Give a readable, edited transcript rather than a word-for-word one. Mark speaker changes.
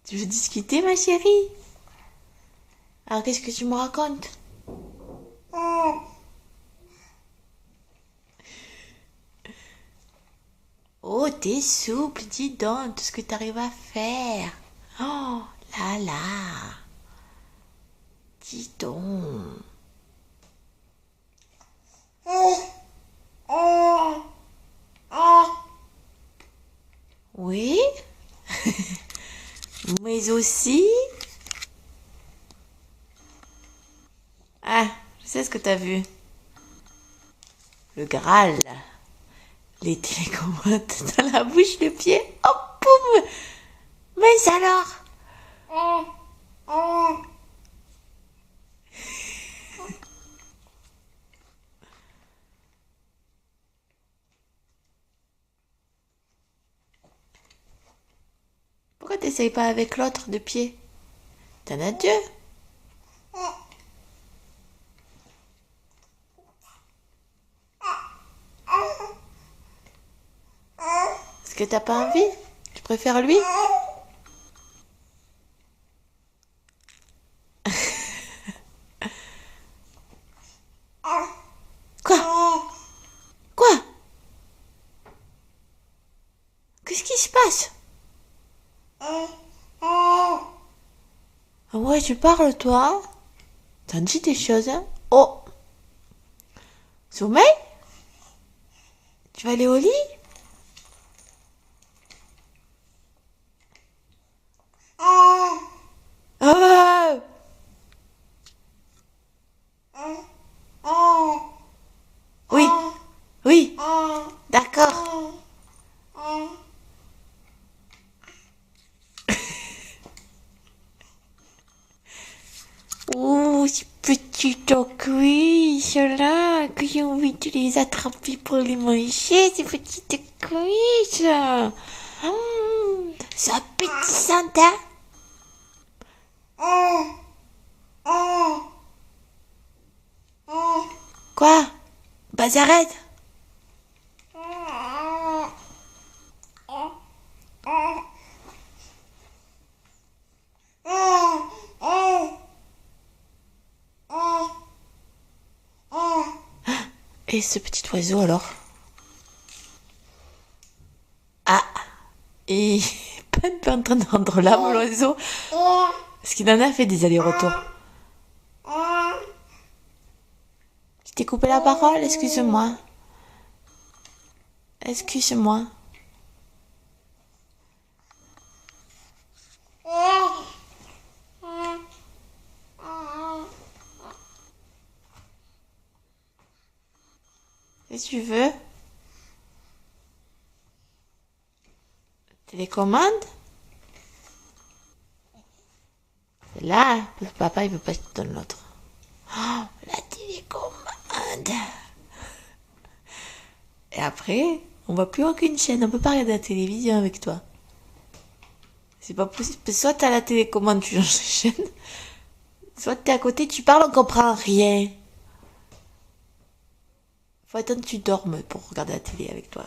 Speaker 1: Tu veux discuter, ma chérie? Alors, qu'est-ce que tu me racontes? Oh, t'es souple, dis donc, tout ce que t'arrives à faire. Oh, là là. Dis donc. Oui, mais aussi... Ah, je sais ce que t'as vu. Le Graal. Les télécommandes dans la bouche, le pied. Oh, poum! Mais alors? Pourquoi t'essayes pas avec l'autre de pied? T'en as deux. Est-ce que t'as pas envie? Tu préfères lui? Quoi? Quoi? Qu'est-ce qui se passe? Ah ouais, tu parles, toi? T'en dis des choses, hein? Oh! Sommeil? Tu vas aller au lit? Ah! Oui, oui, d'accord. Oh, ces petites cuisses là, que j'ai envie de les attraper pour les manger, ces petites cuisses. C'est appétissant, hein? Quoi? Bah, arrête. Et ce petit oiseau alors? Ah, il est pas un peu en train de rendre l'âme l'oiseau? Parce qu'il en a fait des allers-retours. Je t'ai coupé la parole, excuse-moi. Excuse-moi. Qu'est-ce que tu veux? Télécommande? C'est là, parce que papa il veut pas que je te donne l'autre. Oh, la télécommande. Et après, on voit plus aucune chaîne, on peut pas regarder la télévision avec toi. C'est pas possible. Soit t'as la télécommande, tu changes de chaîne. Soit t'es à côté, tu parles, on comprend rien. Faut attendre que tu dormes pour regarder la télé avec toi.